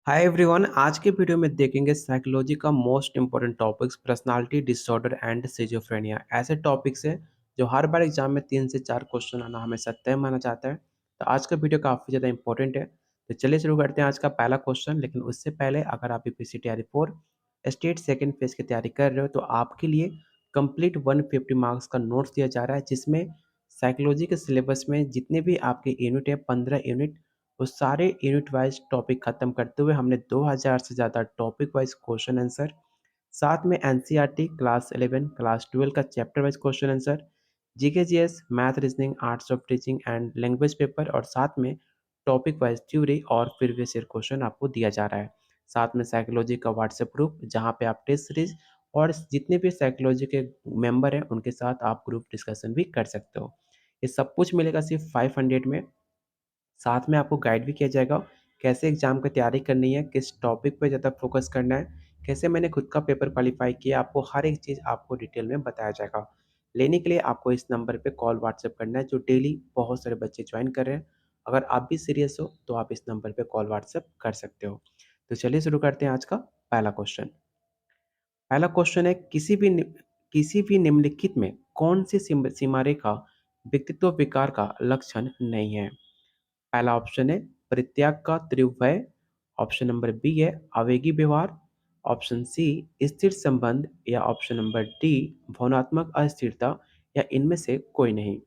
Hi everyone. आज के video में देखेंगे साइकोलॉजी का most important topics personality disorder and schizophrenia. ऐसे टॉपिक्स हैं जो हर बार एग्जाम में 3 से 4 क्वेश्चन आना हमेशा तय माना जाता है। तो आज का वीडियो काफ़ी ज़्यादा इंपॉर्टेंट है। तो चलिए शुरू करते हैं आज का पहला क्वेश्चन। लेकिन उससे पहले अगर आप यूपीएससी 4 स्टेट 2nd फेज की तैयारी कर रहे हो तो आपके लिए कंप्लीट 150 मार्क्स का नोट्स दिया जा रहा है, जिसमें साइकोलॉजी के सिलेबस में जितने भी आपके यूनिट है 15 यूनिट, वो सारे यूनिट वाइज टॉपिक खत्म करते हुए हमने 2000 से ज़्यादा टॉपिक वाइज क्वेश्चन आंसर, साथ में एनसीईआरटी क्लास 11 क्लास 12 का chapter wise question answer, GK GS math reasoning arts of teaching and language paper, और साथ में टॉपिक वाइज थ्योरी और प्रीवियस ईयर क्वेश्चन आपको दिया जा रहा है। साथ में साइकोलॉजी का व्हाट्सएप ग्रुप जहाँ पे आप टेस्ट सीरीज और जितने भी साइकोलॉजी के मेंबर हैं उनके साथ आप ग्रुप डिस्कशन भी कर सकते हो। ये सब कुछ मिलेगा सिर्फ 500 में। साथ में आपको गाइड भी किया जाएगा कैसे एग्जाम की तैयारी करनी है, किस टॉपिक पे ज़्यादा फोकस करना है, कैसे मैंने खुद का पेपर क्वालिफाई किया, आपको हर एक चीज़ आपको डिटेल में बताया जाएगा। लेने के लिए आपको इस नंबर पे कॉल व्हाट्सएप करना है, जो डेली बहुत सारे बच्चे ज्वाइन कर रहे हैं। अगर आप भी सीरियस हो तो आप इस नंबर पे कॉल व्हाट्सएप कर सकते हो। तो चलिए शुरू करते हैं आज का पहला क्वेश्चन। पहला क्वेश्चन है, किसी भी निम्नलिखित में कौन सी सीमा रेखा व्यक्तित्व विकार का लक्षण नहीं है? पहला ऑप्शन है परित्याग का त्रिभुज, ऑप्शन नंबर बी है आवेगी व्यवहार, ऑप्शन सी स्थिर संबंध, या ऑप्शन नंबर डी भावनात्मक अस्थिरता, या इनमें से कोई नहीं।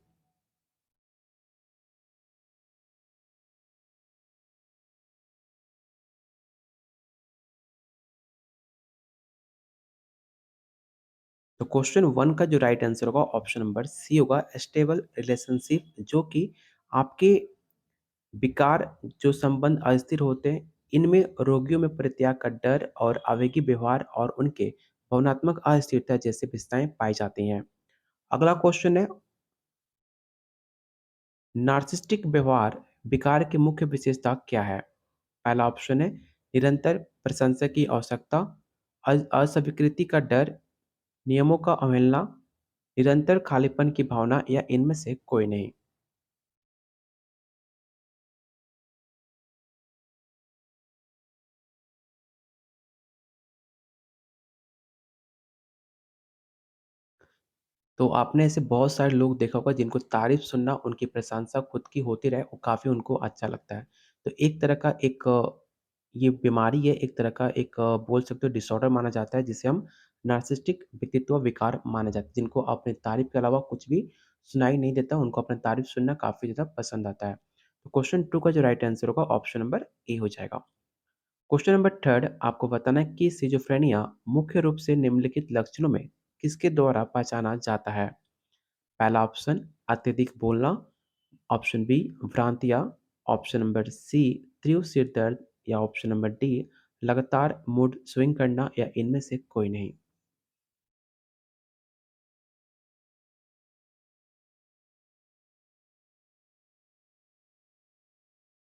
तो क्वेश्चन वन का जो राइट आंसर होगा ऑप्शन नंबर सी होगा, स्टेबल रिलेशनशिप, जो कि आपके विकार जो संबंध अस्थिर होते हैं, इनमें रोगियों में परित्याग का डर और आवेगी व्यवहार और उनके भावनात्मक अस्थिरता जैसे विशेषताएं पाई जाती हैं। अगला क्वेश्चन है, नार्सिसिस्टिक व्यवहार विकार की मुख्य विशेषता क्या है? पहला ऑप्शन है निरंतर प्रशंसा की आवश्यकता, अस्वीकृति का डर, नियमों का अवहेलना, निरंतर खालीपन की भावना, या इनमें से कोई नहीं। तो आपने ऐसे बहुत सारे लोग देखा होगा जिनको तारीफ सुनना, उनकी प्रशंसा खुद की होती रहे, वो काफ़ी उनको अच्छा लगता है। तो एक तरह का ये बीमारी है, एक तरह का बोल सकते हो डिसऑर्डर माना जाता है, जिसे हम नार्सिसिस्टिक व्यक्तित्व विकार माना जाता है, जिनको अपनी तारीफ के अलावा कुछ भी सुनाई नहीं देता, उनको अपनी तारीफ सुनना काफ़ी ज़्यादा पसंद आता है। तो क्वेश्चन टू का जो राइट आंसर होगा ऑप्शन नंबर ए हो जाएगा। क्वेश्चन नंबर थर्ड, आपको बताना है कि सिजोफ्रेनिया मुख्य रूप से निम्नलिखित लक्षणों में किसके द्वारा पहचाना जाता है? पहला ऑप्शन अत्यधिक बोलना, ऑप्शन बी भ्रांतियाँ, ऑप्शन नंबर सी तीव्र सिर दर्द, या ऑप्शन नंबर डी लगातार मूड स्विंग करना, या इनमें से कोई नहीं।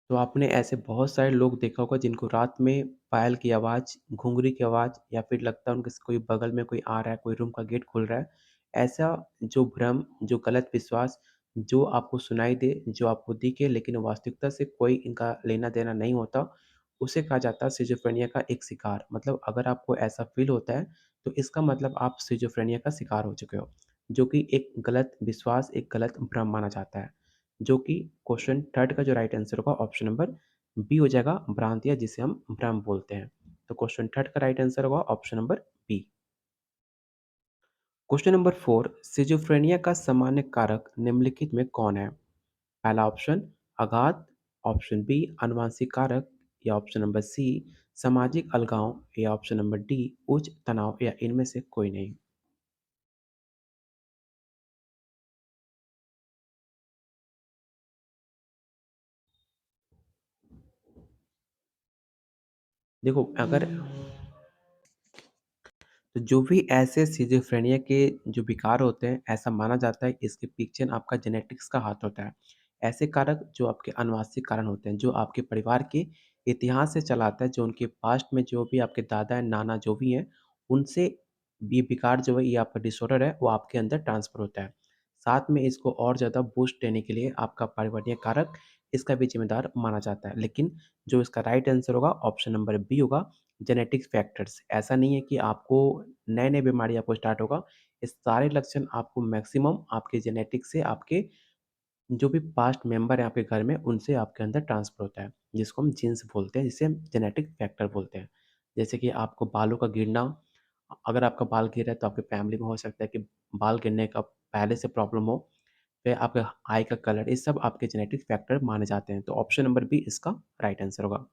तो आपने ऐसे बहुत सारे लोग देखा होगा जिनको रात में पायल की आवाज़, घुंघरू की आवाज़, या फिर लगता है उनके कोई बगल में कोई आ रहा है, कोई रूम का गेट खुल रहा है। ऐसा जो भ्रम, जो गलत विश्वास, जो आपको सुनाई दे, जो आपको दिखे लेकिन वास्तविकता से कोई इनका लेना-देना नहीं होता, उसे कहा जाता है सिज़ोफ्रेनिया का एक शिकार। मतलब अगर आपको ऐसा फ़ील होता है, तो इसका मतलब आप सिज़ोफ्रेनिया का शिकार हो चुके हो, जो कि एक गलत विश्वास, एक गलत भ्रम माना जाता है। जो कि क्वेश्चन थर्ड का जो राइट आंसर होगा ऑप्शन नंबर बी हो जाएगा, भ्रांतियाँ जिसे हम भ्रम बोलते हैं। तो क्वेश्चन थर्ड का राइट आंसर होगा option number B. Question number four, schizophrenia का सामान्य कारक निम्नलिखित में कौन है? पहला ऑप्शन आघात, ऑप्शन बी अनुवांशिक कारक, या ऑप्शन नंबर सी सामाजिक अलगाव, या ऑप्शन नंबर डी उच्च तनाव, या इनमें से कोई नहीं। देखो, अगर तो जो भी ऐसे सिज़ोफ्रेनिया के जो विकार होते हैं, ऐसा माना जाता है कि इसके पीछे ना आपका जेनेटिक्स का हाथ होता है। ऐसे कारक जो आपके आनुवांशिक कारण होते हैं, जो आपके परिवार के इतिहास से चला आता है, जो उनके पास्ट में जो भी आपके दादा हैं, नाना जो भी हैं, उनसे ये विकार जो है, ये आपका डिसऑर्डर है, वो आपके अंदर ट्रांसफ़र होता है। साथ में इसको और ज़्यादा बूस्ट देने के लिए आपका पर्यावरणीय कारक इसका भी ज़िम्मेदार माना जाता है। लेकिन जो इसका राइट आंसर होगा ऑप्शन नंबर बी होगा, जेनेटिक फैक्टर्स। ऐसा नहीं है कि आपको नए-नए बीमारी आपको स्टार्ट होगा, ये सारे लक्षण आपको मैक्सिमम आपके जेनेटिक्स से आपके जो भी पास्ट मेंबर हैं आपके घर में, उनसे आपके अंदर ट्रांसफ़र होता है, जिसको हम जीन्स बोलते हैं, जिसे हम जेनेटिक फैक्टर बोलते हैं। जैसे कि आपको बालों का गिरना, अगर आपका बाल गिर रहा है तो आपकी फैमिली में हो सकता है कि बाल गिरने का पहले से प्रॉब्लम हो, फिर आपके आई का कलर, ये सब आपके जेनेटिक फैक्टर माने जाते हैं। तो ऑप्शन नंबर बी इसका राइट आंसर होगा।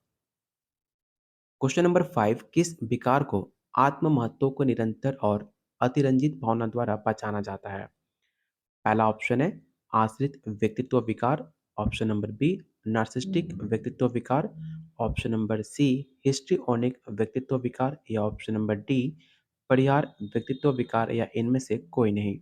क्वेश्चन नंबर 5, किस विकार को आत्म महत्व को निरंतर और अतिरंजित भावना द्वारा पहचाना जाता है? पहला ऑप्शन है आश्रित व्यक्तित्व विकार, ऑप्शन नंबर बी नार्सिस्टिक व्यक्तित्व विकार, ऑप्शन नंबर सी हिस्ट्रियोनिक व्यक्तित्व विकार या ऑप्शन नंबर डी परिहार व्यक्तित्व विकार या इनमें से कोई नहीं।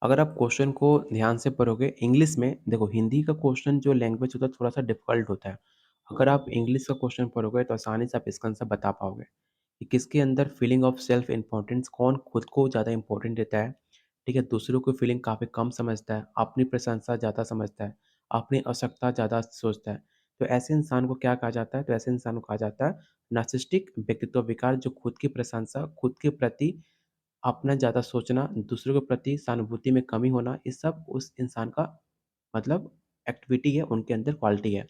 अगर आप क्वेश्चन को ध्यान से पढ़ोगे इंग्लिश में, देखो हिंदी का क्वेश्चन जो लैंग्वेज होता है थोड़ा-सा डिफ़िकल्ट होता है। अगर आप इंग्लिश का क्वेश्चन पढ़ोगे तो आसानी से आप इसका आंसर बता पाओगे, कि किसके अंदर फीलिंग ऑफ सेल्फ इम्पोर्टेंस, कौन खुद को ज़्यादा इम्पोर्टेंट देता है, ठीक है? दूसरों की फीलिंग काफ़ी कम समझता है, अपनी प्रशंसा ज़्यादा समझता है, अपनी आवश्यकता ज़्यादा सोचता है। तो ऐसे इंसान को क्या कहा जाता है? तो ऐसे इंसान को कहा जाता है नार्सिसिस्टिक व्यक्तित्व विकार, जो खुद की प्रशंसा, खुद के प्रति अपना ज़्यादा सोचना, दूसरों के प्रति सहानुभूति में कमी होना, ये सब उस इंसान का मतलब एक्टिविटी है, उनके अंदर क्वालिटी है।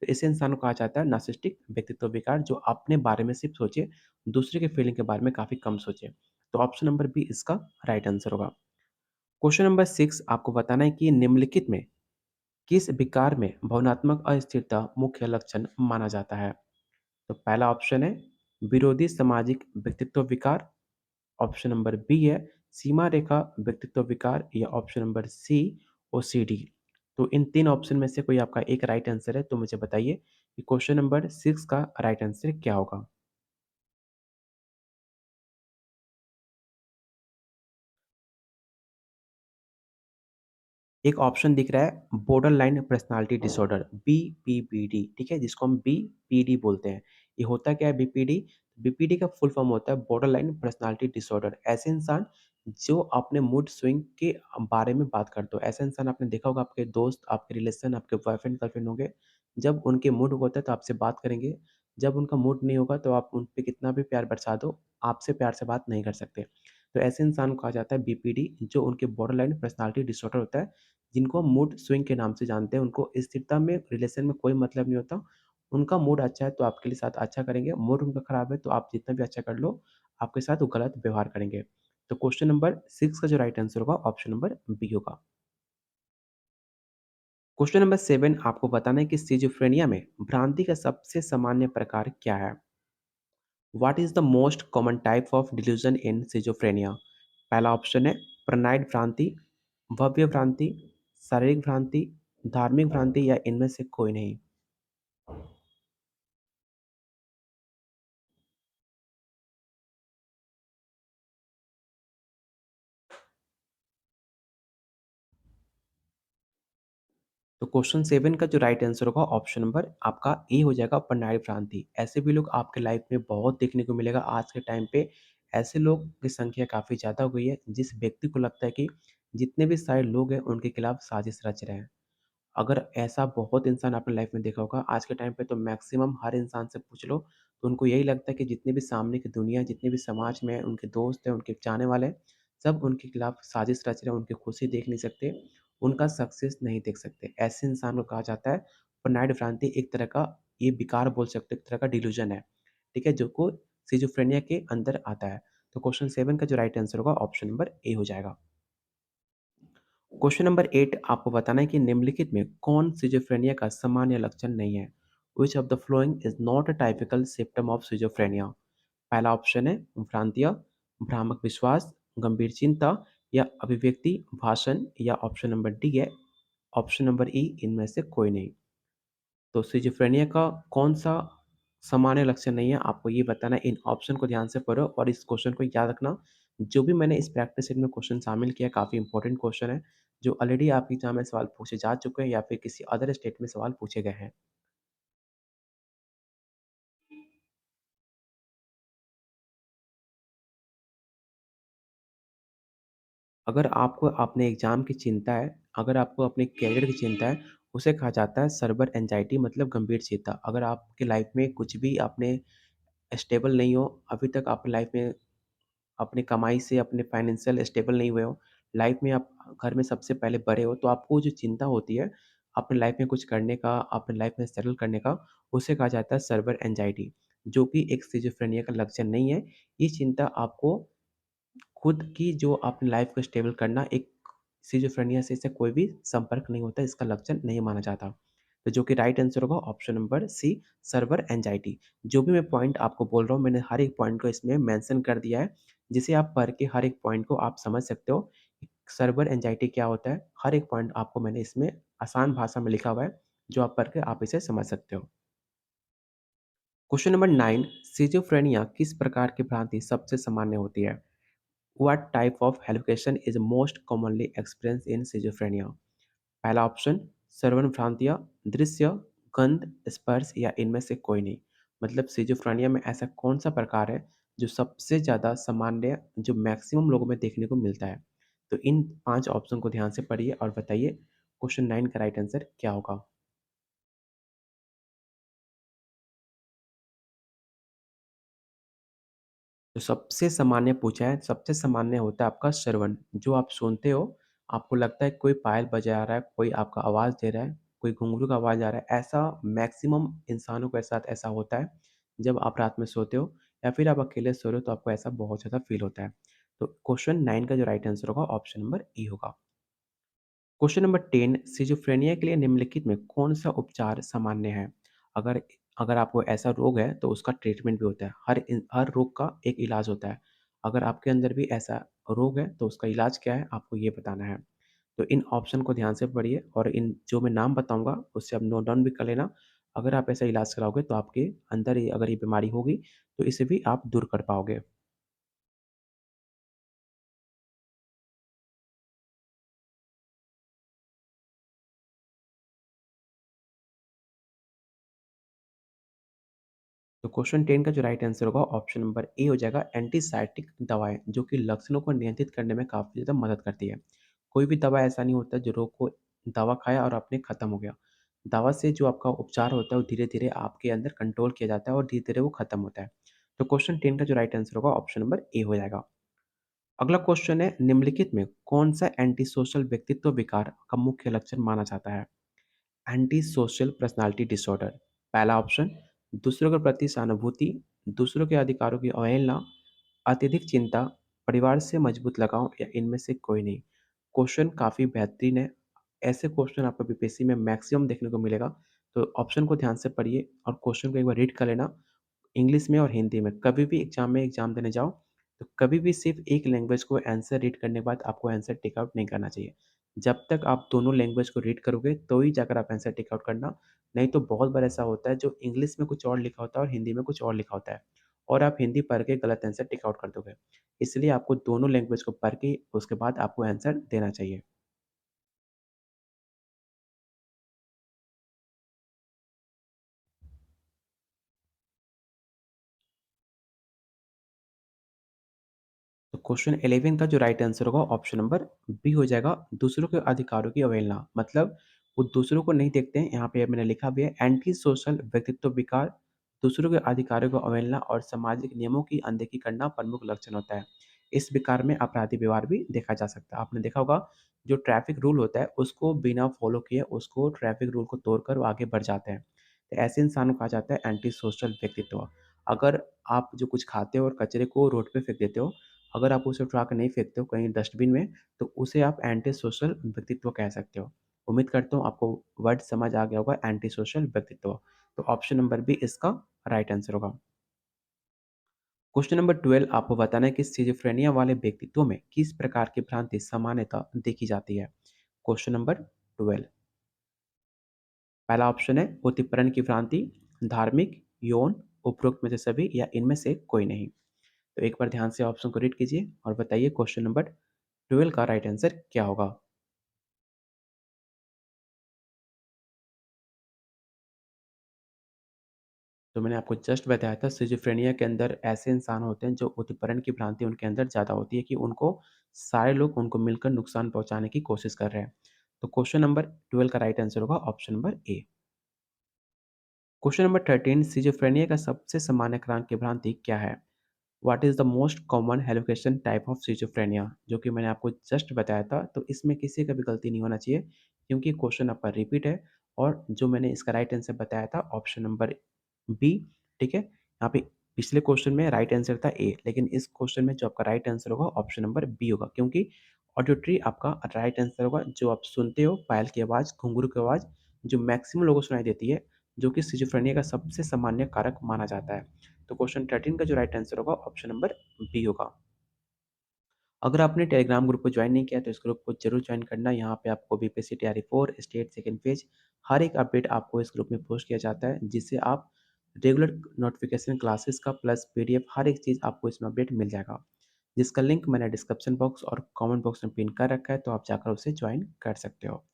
तो ऐसे इंसान को कहा जाता है नार्सिसिस्टिक व्यक्तित्व विकार, जो अपने बारे में सिर्फ़ सोचे, दूसरे के फीलिंग के बारे में काफ़ी कम सोचे। तो ऑप्शन नंबर बी इसका राइट आंसर होगा। क्वेश्चन नंबर 6 आपको बताना है कि निम्नलिखित में किस विकार में भावनात्मक अस्थिरता मुख्य लक्षण माना जाता है? तो पहला ऑप्शन है विरोधी सामाजिक व्यक्तित्व विकार, ऑप्शन नंबर बी है सीमा रेखा व्यक्तित्व विकार या ऑप्शन नंबर सी ओसीडी। तो इन 3 ऑप्शन में से कोई आपका एक राइट आंसर है, तो मुझे बताइए कि क्वेश्चन नंबर 6 का राइट आंसर क्या होगा? एक ऑप्शन दिख रहा है बॉर्डरलाइन पर्सनैलिटी डिसऑर्डर बीपीपीडी, ठीक है? जिसको हम बीपीडी बोलते हैं। ये होता क्या है बीपीडी? बीपीडी का फुल फॉर्म होता है बॉर्डरलाइन पर्सनैलिटी डिसऑर्डर। ऐसे इंसान जो अपने मूड स्विंग के बारे में बात करते हो। ऐसा इंसान आपने देखा होगा, आपके दोस्त, आपके रिलेशन, आपके बॉयफ्रेंड गर्लफ्रेंड होंगे। जब उनके मूड होता है तो आपसे बात करेंगे। जब उनका मूड नहीं होगा तो आप उन पे कितना भी प्यार बरसा दो, आपसे प्यार से बात नहीं कर सकते। तो ऐसे इंसान को कहा जाता है बीपीडी, जो उनके बॉर्डरलाइन पर्सनैलिटी डिसऑर्डर होता है, जिनको हम मूड स्विंग के नाम से जानते हैं। उनको स्थिरता में, रिलेशन में कोई मतलब नहीं होता। उनका मूड अच्छा है तो आपके लिए साथ अच्छा करेंगे, मूड उनका खराब है तो आप जितना भी अच्छा कर लो, आपके साथ वो गलत व्यवहार करेंगे। तो क्वेश्चन नंबर 6 का जो राइट आंसर होगा ऑप्शन नंबर बी होगा। क्वेश्चन नंबर 7 आपको बताना है कि सिज़ोफ्रेनिया में भ्रांति का सबसे सामान्य प्रकार क्या है? What is the most common type of delusion in schizophrenia? पहला ऑप्शन है प्रणयिक भ्रांति, भव्य भ्रांति, शारीरिक भ्रांति, धार्मिक भ्रांति या इनमें से कोई नहीं। तो क्वेश्चन 7 का जो राइट आंसर होगा ऑप्शन नंबर आपका ए हो जाएगा, प्रणयिक भ्रांति। ऐसे भी लोग आपके लाइफ में बहुत देखने को मिलेगा आज के टाइम पे। ऐसे लोग की संख्या काफ़ी ज़्यादा हो गई है, जिस व्यक्ति को लगता है कि जितने भी सारे लोग हैं उनके खिलाफ साजिश रच रहे हैं। अगर ऐसा बहुत इंसान आपने लाइफ में देखा होगा, आज के टाइम पे तो मैक्सिमम हर इंसान से पूछ लो, तो उनको यही लगता है कि जितने भी सामने की दुनिया है, जितने भी समाज में उनके दोस्त हैं, उनके चाहने वाले हैं, सब उनके खिलाफ साजिश रच रहे हैं, उनकी खुशी देख नहीं सकते, उनका सक्सेस नहीं देख सकते। ऐसे इंसान को कहा जाता है प्रणयिक भ्रांति, एक तरह का ये विकार बोल सकते हो, एक तरह का डिल्यूजन है, ठीक है? जो को सिज़ोफ्रेनिया के अंदर आता है। तो क्वेश्चन 7 का जो राइट आंसर होगा ऑप्शन नंबर ए हो जाएगा। क्वेश्चन नंबर 8 आपको बताना है कि निम्नलिखित में कौन सिज़ोफ्रेनिया का सामान्य लक्षण नहीं है? Which of the following is not a typical symptom of schizophrenia? पहला ऑप्शन है भ्रांतियाँ, भ्रामक विश्वास, गंभीर चिंता या अभिव्यक्ति भाषण या ऑप्शन नंबर डी है ऑप्शन नंबर ई इनमें से कोई नहीं। तो सिज़ोफ्रेनिया का कौन-सा सामान्य लक्षण नहीं है, आपको ये बताना है। इन ऑप्शन को ध्यान से पढ़ो और इस क्वेश्चन को याद रखना। जो भी मैंने इस प्रैक्टिस सेट में क्वेश्चन शामिल किया, काफ़ी इंपॉर्टेंट क्वेश्चन है, जो ऑलरेडी आपके एग्ज़ाम में सवाल पूछे जा चुके हैं या फिर किसी अदर स्टेट में सवाल पूछे गए हैं। अगर आपको अपने एग्ज़ाम की चिंता है, अगर आपको अपने करियर की चिंता है, उसे कहा जाता है सर्वर एंग्ज़ायटी मतलब गंभीर चिंता। अगर आपकी लाइफ़ में कुछ भी आपने स्टेबल नहीं हो, अभी तक आपकी लाइफ़ में अपनी कमाई से अपने फाइनेंशियल स्टेबल नहीं हुए हो, लाइफ़ में आप घर में सबसे पहले बड़े हो, तो आपको जो चिंता होती है, अपनी लाइफ़ में कुछ करने का, अपनी लाइफ़ में सेटल करने का, उसे कहा जाता है सर्वर एंग्ज़ायटी, जो कि एक सिज़ोफ्रेनिया का लक्षण नहीं है। ये चिंता आपको खुद की जो अपनी लाइफ़ को स्टेबल करना एक सिज़ोफ्रेनिया से इससे कोई भी संपर्क नहीं होता, इसका लक्षण नहीं माना जाता। तो जो कि राइट आंसर होगा option number C severe anxiety. जो भी मैं पॉइंट आपको बोल रहा हूँ, मैंने हर एक पॉइंट को इसमें मेंशन कर दिया है, जिसे आप पढ़ के हर एक पॉइंट को आप समझ सकते हो। सर्वर एंग्ज़ायटी क्या होता है, हर एक पॉइंट आपको मैंने इसमें आसान भाषा में लिखा हुआ है, जो आप पढ़ के आप इसे समझ सकते हो। क्वेश्चन नंबर 9 सिज़ोफ्रेनिया किस प्रकार की भ्रांति सबसे सामान्य होती है? What type of hallucination is most commonly experienced in schizophrenia? पहला ऑप्शन श्रवण भ्रांतियाँ, दृश्य, गंध, स्पर्श या इनमें से कोई नहीं। मतलब सिजोफ्रेनिया में ऐसा कौन सा प्रकार है जो सबसे ज़्यादा सामान्य जो मैक्सिमम लोगों में देखने को मिलता है? तो इन 5 ऑप्शन को ध्यान से पढ़िए और बताइए क्वेश्चन 9 का राइट आंसर क्या होगा? तो सबसे सामान्य पूछा है, सबसे सामान्य होता है आपका श्रवण, जो आप सुनते हो, आपको लगता है कोई पायल बजा रहा है, कोई आपका आवाज़ दे रहा है, कोई घुंघरू का आवाज़ आ रहा है, ऐसा मैक्सिमम इंसानों के साथ ऐसा होता है, जब आप रात में सोते हो या फिर आप अकेले सो रहे हो तो आपको ऐसा बहुत ज़्यादा फ़ील होता है। तो क्वेश्चन 9 का जो राइट आंसर होगा ऑप्शन नंबर ई होगा। क्वेश्चन नंबर 10 सिज़ोफ्रेनिया के लिए निम्नलिखित में कौन-सा उपचार सामान्य है? अगर अगर आपको ऐसा रोग है तो उसका ट्रीटमेंट भी होता है। हर रोग का एक इलाज होता है। अगर आपके अंदर भी ऐसा रोग है तो उसका इलाज क्या है आपको ये बताना है। तो इन ऑप्शन को ध्यान से पढ़िए और इन जो मैं नाम बताऊँगा उससे आप नोट डाउन भी कर लेना। अगर आप ऐसा इलाज कराओगे तो आपके अंदर ये अगर ये बीमारी होगी तो इसे भी आप दूर कर पाओगे। तो क्वेश्चन 10 का जो राइट आंसर होगा ऑप्शन नंबर ए हो जाएगा एंटीसाइटिक दवाएँ, जो कि लक्षणों को नियंत्रित करने में काफ़ी ज़्यादा मदद करती है। कोई भी दवा ऐसा नहीं होता जो रोग को दवा खाया और आपने खत्म हो गया। दवा से जो आपका उपचार होता है वो धीरे-धीरे आपके अंदर कंट्रोल किया जाता है और धीरे-धीरे वो खत्म होता है। तो क्वेश्चन 10 का जो राइट आंसर होगा ऑप्शन नंबर ए हो जाएगा। अगला क्वेश्चन है निम्नलिखित में कौन-सा एंटी सोशल व्यक्तित्व विकार का मुख्य लक्षण माना जाता है? Anti social personality disorder. पहला ऑप्शन दूसरों के प्रति सहानुभूति, दूसरों के अधिकारों की अवहेलना, अत्यधिक चिंता, परिवार से मजबूत लगाव या इनमें से कोई नहीं। क्वेश्चन काफ़ी बेहतरीन है। ऐसे क्वेश्चन आपको बीपीएससी में मैक्सिमम देखने को मिलेगा। तो ऑप्शन को ध्यान से पढ़िए और क्वेश्चन को एक बार रीड कर लेना। इंग्लिश में और हिंदी में कभी भी एग्ज़ाम देने जाओ, तो कभी भी सिर्फ़ एक लैंग्वेज को आंसर रीड करने के बाद आपको आंसर टिक आउट नहीं करना चाहिए। जब तक आप दोनों लैंग्वेज को रीड करोगे, तो ही जाकर आप आंसर टिक आउट करना, नहीं तो बहुत बार ऐसा होता है जो इंग्लिश में कुछ और लिखा होता है और हिंदी में कुछ और लिखा होता है और आप हिंदी पढ़ के गलत आंसर टिक आउट कर दोगे। इसलिए आपको दोनों लैंग्वेज को पढ़ के उसके बाद आपको आंसर देना चाहिए। तो क्वेश्चन 11 का जो राइट आंसर होगा ऑप्शन नंबर बी हो जाएगा, दूसरों के अधिकारों की अवहेलना। मतलब वो दूसरों को नहीं देखते हैं, यहाँ पे मैंने लिखा भी है एंटी सोशल व्यक्तित्व विकार, दूसरों के अधिकारों को अवहेलना और सामाजिक नियमों की अनदेखी करना प्रमुख लक्षण होता है। इस विकार में अपराधी व्यवहार भी देखा जा सकता है। आपने देखा होगा जो ट्रैफिक रूल होता है उसको बिना फॉलो किए उसको ट्रैफिक रूल को तोड़कर वो आगे बढ़ जाते हैं। तो ऐसे इंसान को कहा जाता है एंटी सोशल व्यक्तित्व। अगर आप जो कुछ खाते हो और कचरे को रोड पे फेंक देते हो, अगर आप उसे उठा के नहीं फेंकते हो कहीं डस्टबिन में, तो उसे आप एंटी सोशल व्यक्तित्व कह सकते हो। उम्मीद करता हूँ आपको वर्ड समझ आ गया होगा एंटी सोशल व्यक्तित्व। तो ऑप्शन नंबर बी इसका राइट आंसर होगा। क्वेश्चन नंबर 12 आपको बताना है कि सिज़ोफ्रेनिया वाले व्यक्तित्व में किस प्रकार की भ्रांति सामान्यतः देखी जाती है? क्वेश्चन नंबर 12 पहला ऑप्शन है उत्पीड़न की भ्रांति, धार्मिक, यौन, उपरोक्त में से सभी या इनमें से कोई नहीं। तो एक बार ध्यान से ऑप्शन को रीड कीजिए और बताइए क्वेश्चन नंबर 12 का राइट आंसर क्या होगा? तो मैंने आपको जस्ट बताया था सिज़ोफ्रेनिया के अंदर ऐसे इंसान होते हैं जो उद्दीपन की भ्रांति उनके अंदर ज़्यादा होती है कि उनको सारे लोग उनको मिलकर नुकसान पहुँचाने की कोशिश कर रहे हैं। तो क्वेश्चन नंबर 12 का राइट आंसर होगा option number A. Question number 13 schizophrenia का सबसे सामान्य क्रांत की भ्रांति क्या है? What is the most common hallucination type of schizophrenia? जो कि मैंने आपको जस्ट बताया था, तो इसमें किसी का भी गलती नहीं होना चाहिए क्योंकि क्वेश्चन आपका रिपीट है और जो मैंने इसका राइट आंसर बताया था ऑप्शन नंबर बी, ठीक है? यहाँ पे पिछले क्वेश्चन में राइट आंसर था ए, लेकिन इस क्वेश्चन में जो आपका राइट आंसर होगा ऑप्शन नंबर बी होगा क्योंकि ऑडियोट्री आपका राइट आंसर होगा, जो आप सुनते हो पायल की आवाज़, घुंघरू की आवाज़, जो मैक्सिमम लोगों को सुनाई देती है, जो कि सिज़ोफ्रेनिया का सबसे सामान्य कारक माना जाता है। तो क्वेश्चन 13 का जो राइट आंसर होगा ऑप्शन नंबर बी होगा। अगर आपने टेलीग्राम ग्रुप को ज्वाइन नहीं किया तो इस ग्रुप को जरूर ज्वाइन करना। यहाँ पे आपको बीपीएससी तैयारी 4 स्टेट सेकंड पेज हर एक अपडेट आपको इस ग्रुप में पोस्ट किया जाता है, जिससे आप रेगुलर नोटिफिकेशन क्लासेस का प्लस पीडीएफ हर एक चीज़ आपको इसमें अपडेट मिल जाएगा, जिसका लिंक मैंने डिस्क्रिप्शन बॉक्स और कमेंट बॉक्स में पिन कर रखा है, तो आप जाकर उसे ज्वाइन कर सकते हो।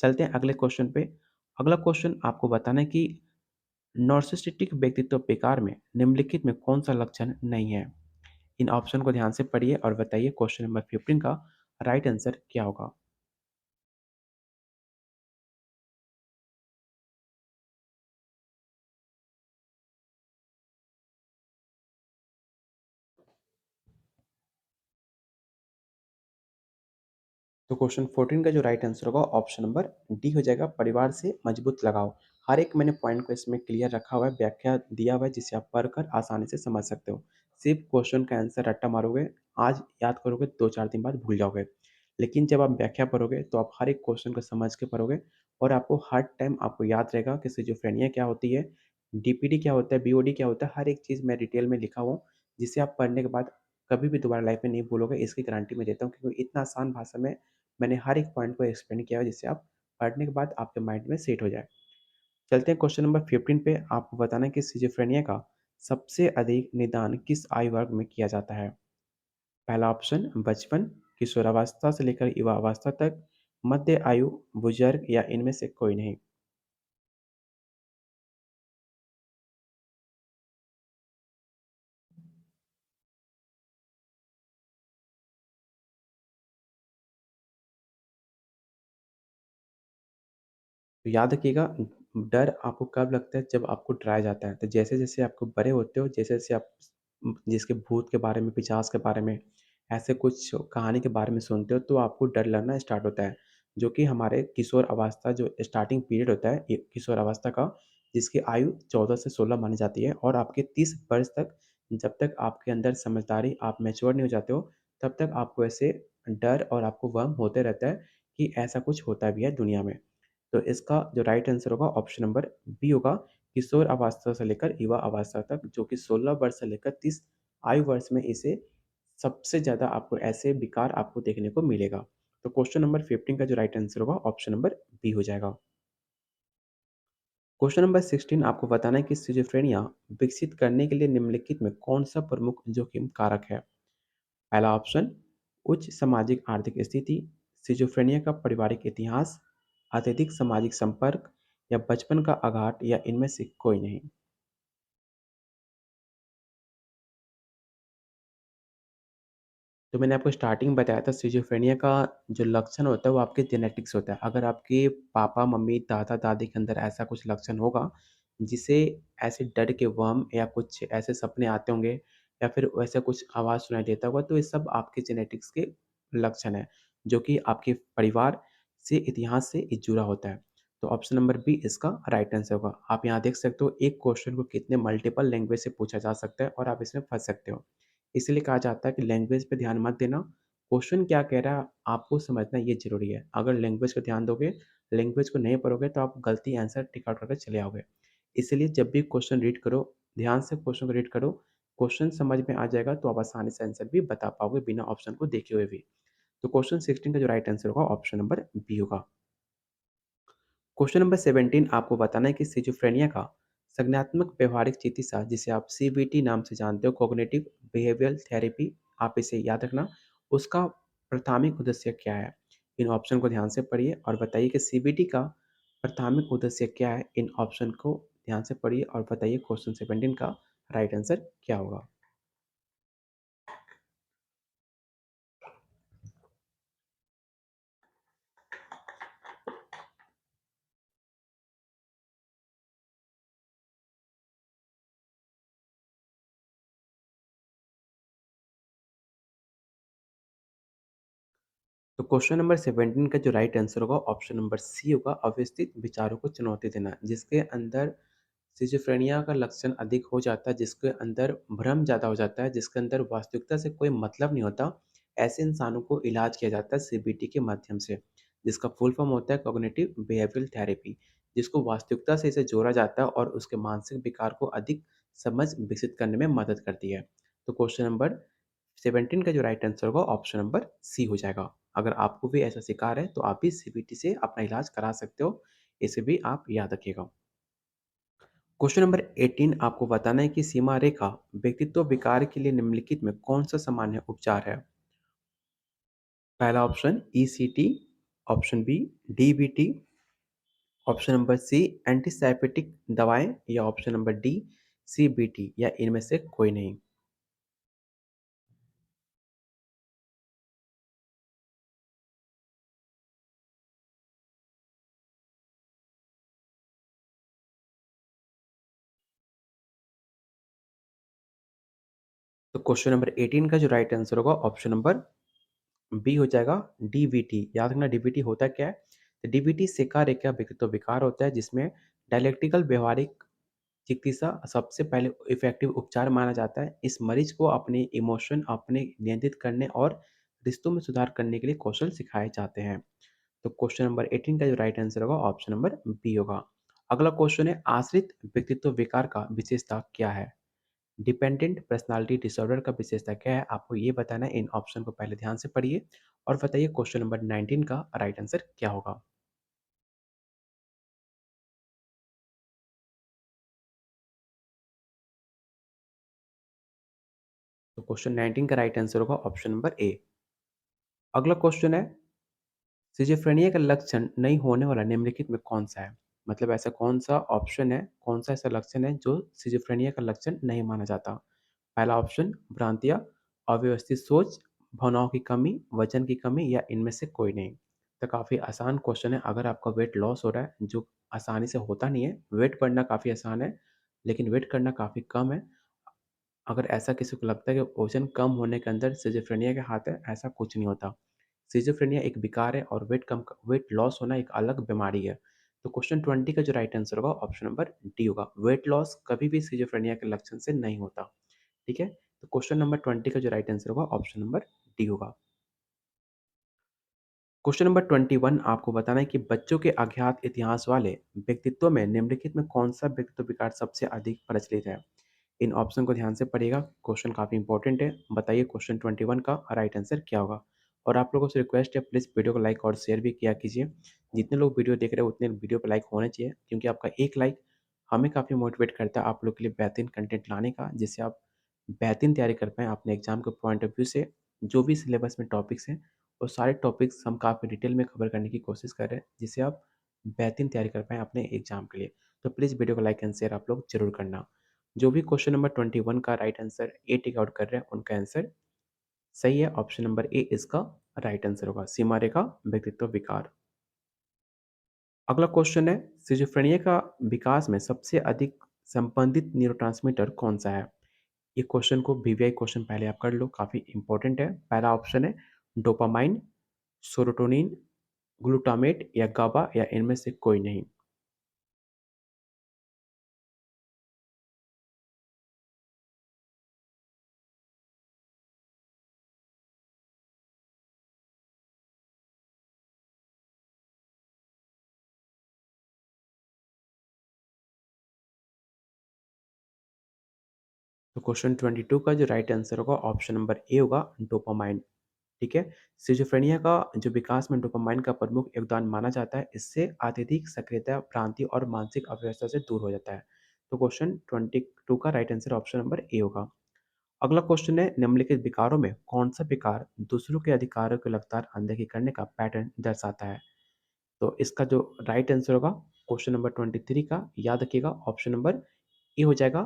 चलते हैं अगले क्वेश्चन पे। अगला क्वेश्चन आपको बताना है कि नार्सिसिस्टिक व्यक्तित्व विकार में निम्नलिखित में कौन सा लक्षण नहीं है? इन ऑप्शन को ध्यान से पढ़िए और बताइए क्वेश्चन नंबर 15 का राइट आंसर क्या होगा? तो क्वेश्चन 14 का जो राइट आंसर होगा ऑप्शन नंबर डी हो जाएगा, परिवार से मजबूत लगाव। हर एक मैंने पॉइंट को इसमें क्लियर रखा हुआ है, व्याख्या दिया हुआ है, जिसे आप पढ़कर आसानी से समझ सकते हो। सिर्फ क्वेश्चन का आंसर रट्टा मारोगे, आज याद करोगे, 2-4 दिन बाद भूल जाओगे। लेकिन जब आप व्याख्या पढ़ोगे तो आप हर एक क्वेश्चन को समझ के पढ़ोगे और आपको हर टाइम आपको याद रहेगा कि सिज़ोफ्रेनिया क्या होती है, डीपीडी क्या होता है, बीओडी क्या होता है, हर एक चीज़ मैं डिटेल में लिखा हुआ हूँ, जिसे आप पढ़ने के बाद कभी भी दोबारा लाइफ में नहीं भूलोगे, इसकी गारंटी मैं देता हूँ क्योंकि इतना आसान भाषा में मैंने हर एक पॉइंट को एक्सप्लेन किया है, जिससे आप पढ़ने के बाद आपके माइंड में सेट हो जाए। चलते हैं क्वेश्चन नंबर 15 पे। आपको बताना है कि सिज़ोफ्रेनिया का सबसे अधिक निदान किस आयु वर्ग में किया जाता है? पहला ऑप्शन बचपन, किशोरावस्था से लेकर युवावस्था तक, मध्य आयु, बुजुर्ग या इनमें से कोई नहीं। तो याद रखिएगा, डर आपको कब लगता है? जब आपको डराया जाता है। तो जैसे-जैसे आपको बड़े होते हो, जैसे-जैसे आप जिसके भूत के बारे में, पिशाच के बारे में, ऐसे कुछ कहानी के बारे में सुनते हो तो आपको डर लगना स्टार्ट होता है। जो कि हमारे किशोर अवस्था जो स्टार्टिंग पीरियड होता है ये किशोर अवस्था का, जिसकी आयु 14 से 16 मानी जाती है और आपके 30 वर्ष तक, जब तक आपके अंदर समझदारी, आप मैच्योर नहीं हो जाते हो, तब तक आपको ऐसे डर और आपको वहम होते रहता है कि ऐसा कुछ होता भी है दुनिया में। तो इसका जो राइट आंसर होगा ऑप्शन नंबर बी होगा, किशोर अवस्था से लेकर युवा अवस्था तक, जो कि 16 वर्ष से लेकर 30 आयु वर्ष में इसे सबसे ज़्यादा आपको ऐसे विकार आपको देखने को मिलेगा। तो क्वेश्चन नंबर 15 का जो राइट आंसर होगा ऑप्शन नंबर बी हो जाएगा। क्वेश्चन नंबर 16 आपको बताना है कि सिज़ोफ्रेनिया विकसित करने के लिए निम्नलिखित में कौन-सा प्रमुख जोखिम कारक है? पहला ऑप्शन उच्च सामाजिक आर्थिक स्थिति, सिज़ोफ्रेनिया का पारिवारिक इतिहास, अत्यधिक सामाजिक संपर्क या बचपन का आघात या इनमें से कोई नहीं। तो मैंने आपको स्टार्टिंग में बताया था सिज़ोफ्रेनिया का जो लक्षण होता है वो आपके जेनेटिक्स होता है। अगर आपके पापा, मम्मी, दादा-दादी के अंदर ऐसा कुछ लक्षण होगा, जिसे ऐसे डर के वहम या कुछ ऐसे सपने आते होंगे या फिर वैसा कुछ आवाज़ सुनाई देता होगा, तो ये सब आपके जेनेटिक्स के लक्षण हैं, जो कि आपके परिवार से, इतिहास से ये जुड़ा होता है। तो ऑप्शन नंबर बी इसका राइट आंसर होगा। आप यहाँ देख सकते हो एक क्वेश्चन को कितने मल्टीपल लैंग्वेज से पूछा जा सकता है और आप इसमें फँस सकते हो। इसलिए कहा जाता है कि लैंग्वेज पे ध्यान मत देना, क्वेश्चन क्या कह रहा है आपको समझना ये ज़रूरी है। अगर लैंग्वेज पे ध्यान दोगे, लैंग्वेज को नहीं पढ़ोगे तो आप गलती आंसर टिक आउट करके चले आओगे। इसलिए जब भी क्वेश्चन रीड करो, ध्यान से क्वेश्चन को रीड करो, क्वेश्चन समझ में आ जाएगा तो आप आसानी से आंसर भी बता पाओगे बिना ऑप्शन को देखे हुए भी। तो क्वेश्चन 16 का जो राइट आंसर होगा ऑप्शन नंबर बी होगा। क्वेश्चन नंबर 17 आपको बताना है कि सिज़ोफ्रेनिया का संज्ञानात्मक व्यवहारिक चिकित्सा, जिसे आप सीबीटी नाम से जानते हो, कॉग्निटिव बिहेवियरल थेरेपी, आप इसे याद रखना, उसका प्राथमिक उद्देश्य क्या है? इन ऑप्शन को ध्यान से पढ़िए और बताइए कि सीबीटी का प्राथमिक उद्देश्य क्या है? इन ऑप्शन को ध्यान से पढ़िए और बताइए क्वेश्चन 17 का राइट आंसर क्या होगा। तो क्वेश्चन नंबर 17 का जो राइट आंसर होगा ऑप्शन नंबर सी होगा, अव्यवस्थित विचारों को चुनौती देना, जिसके अंदर सिज़ोफ्रेनिया का लक्षण अधिक हो जाता है, जिसके अंदर भ्रम ज़्यादा हो जाता है, जिसके अंदर वास्तविकता से कोई मतलब नहीं होता, ऐसे इंसानों को इलाज किया जाता है सीबीटी के माध्यम से, जिसका फुल फॉर्म होता है कॉग्निटिव बिहेवियरल थेरेपी, जिसको वास्तविकता से इसे जोड़ा जाता है और उसके मानसिक विकार को अधिक समझ विकसित करने में मदद करती है। तो क्वेश्चन नंबर 17 का जो राइट आंसर होगा ऑप्शन नंबर सी हो जाएगा। अगर आपको भी ऐसा शिकार है तो आप भी सीबीटी से अपना इलाज करा सकते हो, इसे भी आप याद रखिएगा। क्वेश्चन नंबर 18 आपको बताना है कि सीमा रेखा व्यक्तित्व विकार के लिए निम्नलिखित में कौन सा सामान्य उपचार है। पहला option ECT, option B DBT, option number C antipsychotic दवाएं या ऑप्शन नंबर डी सीबीटी या इनमें से कोई नहीं। तो क्वेश्चन नंबर 18 का जो राइट आंसर होगा ऑप्शन नंबर बी हो जाएगा डीबीटी। याद रखना डीबीटी होता क्या है। तो डीबीटी शिकार एक व्यक्तित्व विकार होता है जिसमें डायलेक्टिकल व्यवहारिक चिकित्सा सबसे पहले इफेक्टिव उपचार माना जाता है। इस मरीज को अपने इमोशन अपने नियंत्रित करने और रिश्तों में सुधार करने के लिए कौशल सिखाए जाते हैं। तो क्वेश्चन नंबर 18 का जो राइट आंसर होगा ऑप्शन नंबर बी होगा। अगला क्वेश्चन है आश्रित व्यक्तित्व विकार का विशेषता क्या है। डिपेंडेंट पर्सनालिटी डिसऑर्डर का विशेषता क्या है, आपको ये बताना है। इन ऑप्शन को पहले ध्यान से पढ़िए और बताइए क्वेश्चन नंबर 19 का राइट आंसर क्या होगा। तो क्वेश्चन 19 का राइट आंसर होगा ऑप्शन नंबर ए। अगला क्वेश्चन है सिजोफ्रेनिया का लक्षण नहीं होने वाला निम्नलिखित में कौन सा है। मतलब ऐसा कौन सा ऑप्शन है, कौन सा ऐसा लक्षण है जो सिजोफ्रेनिया का लक्षण नहीं माना जाता। पहला ऑप्शन भ्रांतियाँ, अव्यवस्थित सोच, भावनाओं की कमी, वजन की कमी या इनमें से कोई नहीं। तो काफ़ी आसान क्वेश्चन है। अगर आपका वेट लॉस हो रहा है जो आसानी से होता नहीं है, वेट बढ़ना काफ़ी आसान है लेकिन वेट करना काफ़ी कम है। अगर ऐसा किसी को लगता है कि वज़न कम होने के अंदर सिज़ोफ्रेनिया के हाथ है, ऐसा कुछ नहीं होता। सिज़ोफ्रेनिया एक विकार है और वेट लॉस होना एक अलग बीमारी है। तो क्वेश्चन 20 का जो राइट आंसर होगा ऑप्शन नंबर डी होगा। वेट लॉस कभी भी सिज़ोफ्रेनिया के लक्षण से नहीं होता। ठीक है? तो क्वेश्चन नंबर 20 का जो राइट आंसर होगा ऑप्शन नंबर डी होगा। क्वेश्चन नंबर 21 आपको बताना है कि बच्चों के अज्ञात इतिहास वाले व्यक्तित्व में निम्नलिखित में कौन-सा व्यक्तित्व विकार सबसे अधिक प्रचलित है? इन ऑप्शन को ध्यान से पढ़िएगा, क्वेश्चन काफ़ी इंपॉर्टेंट है। बताइए क्वेश्चन 21 का राइट आंसर क्या होगा? और आप लोगों से रिक्वेस्ट है प्लीज़ वीडियो को लाइक और शेयर भी किया कीजिए। जितने लोग वीडियो देख रहे हैं उतने वीडियो पे लाइक होने चाहिए क्योंकि आपका एक लाइक हमें काफ़ी मोटिवेट करता है आप लोग के लिए बेहतरीन कंटेंट लाने का, जिससे आप बेहतरीन तैयारी कर पाएँ अपने एग्ज़ाम के पॉइंट ऑफ व्यू से। जो भी सिलेबस में टॉपिक्स हैं, वो सारे टॉपिक्स हम काफ़ी डिटेल में कवर करने की कोशिश कर रहे हैं, जिससे आप बेहतरीन तैयारी कर पाएँ अपने एग्ज़ाम के लिए। तो प्लीज़ वीडियो को लाइक एंड शेयर आप लोग ज़रूर करना। जो भी क्वेश्चन नंबर 21 का right answer A tick out कर रहे हैं, उनका आंसर सही है। ऑप्शन नंबर ए इसका राइट आंसर होगा, सीमा रेखा व्यक्तित्व विकार। अगला क्वेश्चन है सिज़ोफ्रेनिया का विकास में सबसे अधिक संबंधित न्यूरोट्रांसमीटर कौन-सा है? ये क्वेश्चन को वीवीआई क्वेश्चन पहले आप कर लो, काफ़ी इंपॉर्टेंट है। पहला ऑप्शन है डोपामाइन, सेरोटोनिन, ग्लूटामेट या गाबा या इनमें से कोई नहीं। तो क्वेश्चन 22 का जो राइट आंसर होगा ऑप्शन नंबर ए होगा डोपामाइन। ठीक है? सिज़ोफ्रेनिया का जो विकास में डोपामाइन का प्रमुख योगदान माना जाता है, इससे अत्यधिक सक्रियता, भ्रांति और मानसिक अव्यवस्था से दूर हो जाता है। तो क्वेश्चन 22 का राइट आंसर ऑप्शन नंबर ए होगा। अगला क्वेश्चन है निम्नलिखित विकारों में कौन-सा विकार दूसरों के अधिकारों की लगातार अनदेखी करने का पैटर्न दर्शाता है? तो इसका जो राइट आंसर होगा क्वेश्चन नंबर 23 का याद रखिएगा ऑप्शन नंबर ए हो जाएगा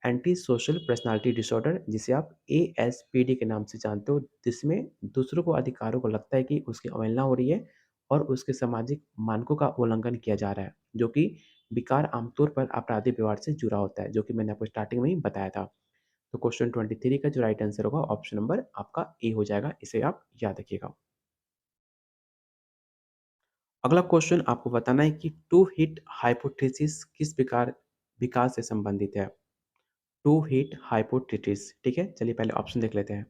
एंटी सोशल पर्सनालिटी डिसऑर्डर, जिसे आप एएसपीडी के नाम से जानते हो, जिसमें दूसरों को अधिकारों को लगता है कि उसकी अवहेलना हो रही है और उसके सामाजिक मानकों का उल्लंघन किया जा रहा है, जो कि विकार आमतौर पर आपराधिक व्यवहार से जुड़ा होता है, जो कि मैंने आपको स्टार्टिंग में ही बताया था। तो क्वेश्चन 23 का जो राइट आंसर होगा ऑप्शन नंबर आपका ए हो जाएगा, इसे आप याद रखिएगा। अगला क्वेश्चन आपको बताना है कि टू हिट हाइपोथेसिस किस विकार विकार से संबंधित है। टू हिट हाइपोथेसिस, ठीक है, चलिए पहले ऑप्शन देख लेते हैं।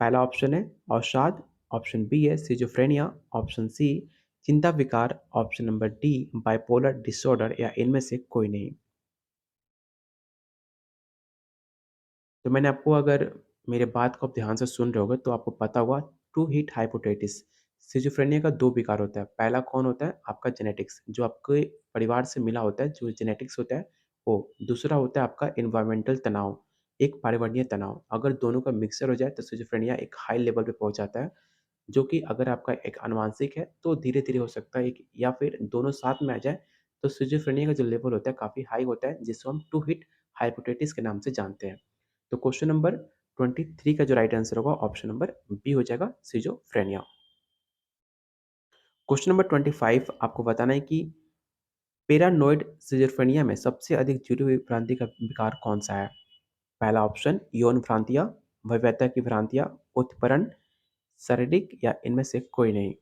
पहला ऑप्शन है अवसाद, ऑप्शन बी है सिजोफ्रेनिया, ऑप्शन सी चिंता विकार, option number D bipolar disorder या इनमें से कोई नहीं। तो मैंने आपको अगर मेरे बात को आप ध्यान से सुन रहे होगे तो आपको पता होगा टू हिट हाइपोथेसिस सिजोफ्रेनिया का दो विकार होता है। पहला कौन होता है? आपका जेनेटिक्स, जो आपके परिवार से मिला होता है, जो जेनेटिक्स होता है वो। दूसरा होता है आपका इन्वायरमेंटल तनाव, एक पर्यावरणीय तनाव। अगर दोनों का मिक्सर हो जाए तो सिजोफ्रेनिया एक हाई लेवल पे पहुंच जाता है, जो कि अगर आपका एक आनुवांशिक है तो धीरे-धीरे हो सकता है एक, या फिर दोनों साथ में आ जाए तो सिज़ोफ्रेनिया का जो लेवल होता है काफ़ी हाई होता है, जिसको हम टू हिट हाइपोथेसिस के नाम से जानते हैं। तो क्वेश्चन नंबर 23 का जो राइट आंसर होगा ऑप्शन नंबर बी हो जाएगा सिज़ोफ्रेनिया। क्वेश्चन नंबर 25 आपको बताना है कि पैरानोइड सिज़ोफ्रेनिया में सबसे अधिक जुड़ी हुई भ्रांति का विकार कौन-सा है? पहला ऑप्शन यौन भ्रांतियाँ, भव्यता की भ्रांतियाँ, उत्पीड़न, शारीरिक या इनमें से कोई नहीं।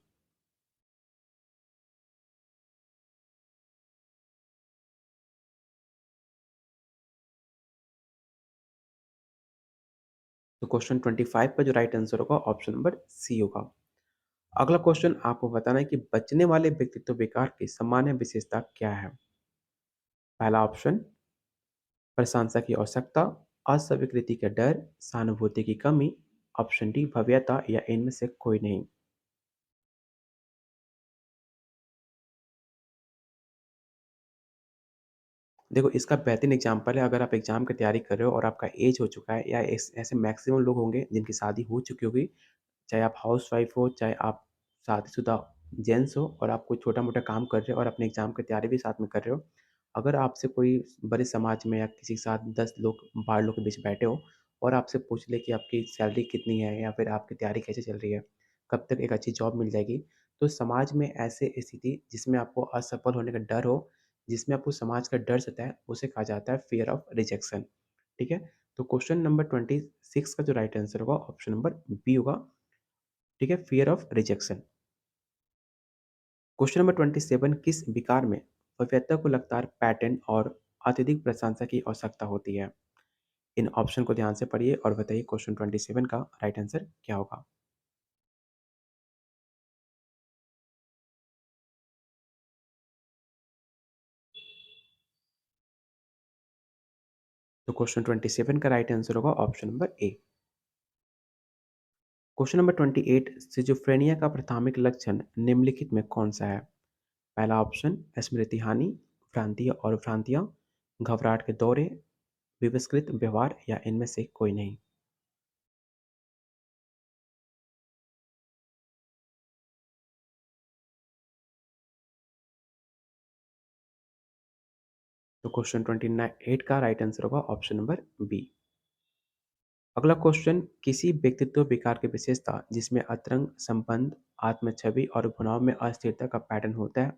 तो क्वेश्चन 25 का जो राइट आंसर होगा ऑप्शन नंबर सी होगा। अगला क्वेश्चन आपको बताना है कि बचने वाले व्यक्तित्व विकार की सामान्य विशेषता क्या है। पहला ऑप्शन प्रशंसा की आवश्यकता, अस्वीकृति का डर, सहानुभूति की कमी, ऑप्शन डी भव्यता या इनमें से कोई नहीं। देखो इसका बेहतरीन एग्जाम्पल है, अगर आप एग्जाम की तैयारी कर रहे हो और आपका एज हो चुका है, या ऐसे मैक्सिमम लोग होंगे जिनकी शादी हो चुकी होगी, चाहे आप हाउसवाइफ हो, चाहे आप शादीशुदा जेंट्स हो और आप कोई छोटा-मोटा काम कर रहे हो और अपने एग्ज़ाम की तैयारी भी साथ में कर रहे हो। अगर आपसे कोई बड़े समाज में या किसी के साथ 10 लोग 12 लोग के बीच बैठे हो और आपसे पूछ ले कि आपकी सैलरी कितनी है या फिर आपकी तैयारी कैसे चल रही है, कब तक एक अच्छी जॉब मिल जाएगी, तो समाज में ऐसे स्थिति जिसमें आपको असफल होने का डर हो, जिसमें आपको समाज का डर सताए, उसे कहा जाता है फ़ियर ऑफ रिजेक्शन। ठीक है? तो क्वेश्चन नंबर 26 का जो राइट आंसर होगा ऑप्शन नंबर बी होगा। ठीक है, fear of rejection. Question number 27 किस विकार में भव्यता को लगातार पैटर्न और अत्यधिक प्रशंसा की आवश्यकता होती है? इन ऑप्शन को ध्यान से पढ़िए और बताइए क्वेश्चन 27 का राइट आंसर क्या होगा। तो क्वेश्चन 27 का राइट आंसर होगा option number A. Question number 28 schizophrenia का प्राथमिक लक्षण निम्नलिखित में कौन सा है? पहला ऑप्शन स्मृति हानि, भ्रांति और भ्रांतियाँ, घबराहट के दौरे, विवस्कृत व्यवहार या इनमें से कोई नहीं। तो क्वेश्चन 28 का राइट आंसर होगा ऑप्शन नंबर बी। अगला क्वेश्चन किसी व्यक्तित्व विकार की विशेषता जिसमें अंतरंग संबंध, आत्म छवि और भावनाओं में अस्थिरता का पैटर्न होता है।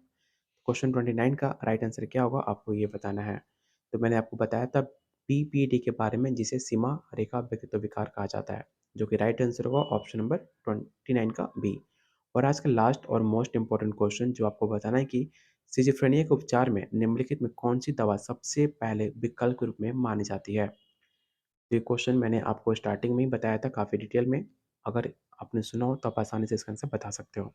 क्वेश्चन 29 का राइट आंसर क्या होगा आपको ये बताना है। तो मैंने आपको बताया था पीपीडी के बारे में, जिसे सीमा रेखा व्यक्तित्व विकार कहा जाता है, जो कि राइट आंसर होगा ऑप्शन नंबर 29 का बी। और आज का लास्ट और मोस्ट इंपॉर्टेंट क्वेश्चन जो आपको बताना है कि सिजिफ्रेनिया के उपचार में निम्नलिखित में कौन सी दवा सबसे पहले विकल्प के रूप में मानी जाती है। ये क्वेश्चन मैंने आपको स्टार्टिंग में ही बताया था काफ़ी डिटेल में। अगर आपने सुना हो तो आप आसानी से इसका आंसर बता सकते हो।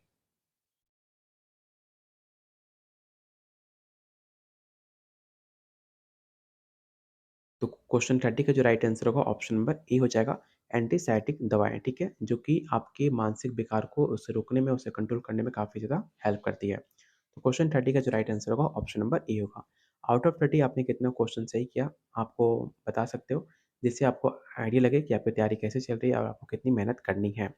तो क्वेश्चन 30 का जो राइट आंसर होगा ऑप्शन नंबर ए हो जाएगा, एंटीसाइटिक दवाएँ, ठीक है? जो कि आपके मानसिक विकार को उसे रोकने में, उसे कंट्रोल करने में काफ़ी ज़्यादा हेल्प करती है। तो क्वेश्चन 30 का जो राइट आंसर होगा ऑप्शन नंबर ए होगा। आउट ऑफ 30 आपने कितना क्वेश्चन सही किया, आपको बता सकते हो, जिससे आपको आइडिया लगे कि आपकी तैयारी कैसे चल रही है और आपको कितनी मेहनत करनी है।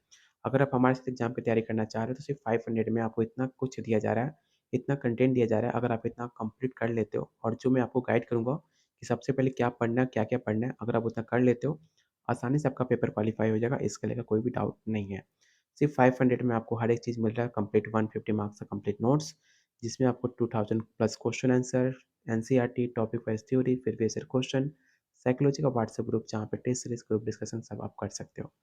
अगर आप हमारे साथ एग्ज़ाम की तैयारी करना चाह रहे हो तो सिर्फ़ 500 में आपको इतना कुछ दिया जा रहा है इतना कंटेंट दिया जा रहा है, अगर आप इतना कंप्लीट कर लेते हो और जो मैं आपको गाइड करूँगा कि सबसे पहले क्या पढ़ना है, क्या-क्या पढ़ना है, अगर आप उतना कर लेते हो, आसानी से आपका पेपर क्वालीफाई हो जाएगा, इसके लेकर कोई भी डाउट नहीं है। सिर्फ़ 500 में आपको हर एक चीज़ मिल रहा है, कंप्लीट 150 मार्क्स का कंप्लीट नोट्स, जिसमें आपको 2000 plus question answer, NCERT, topic wise theory, previous year question, psychology का व्हाट्सएप ग्रुप जहाँ पे टेस्ट सीरीज़, ग्रुप डिस्कशन सब आप कर सकते हो।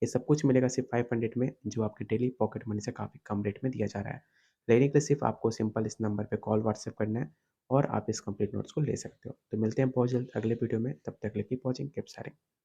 ये सब कुछ मिलेगा सिर्फ 500 में, जो आपके डेली पॉकेट मनी से काफ़ी कम रेट में दिया जा रहा है। लेने के लिए सिर्फ आपको सिंपल इस नंबर पे कॉल व्हाट्सएप करना है और आप इस कंप्लीट नोट्स को ले सकते हो। तो मिलते हैं बहुत जल्द अगले वीडियो में, तब तक के लिए कीप वॉचिंग, कीप शेयरिंग।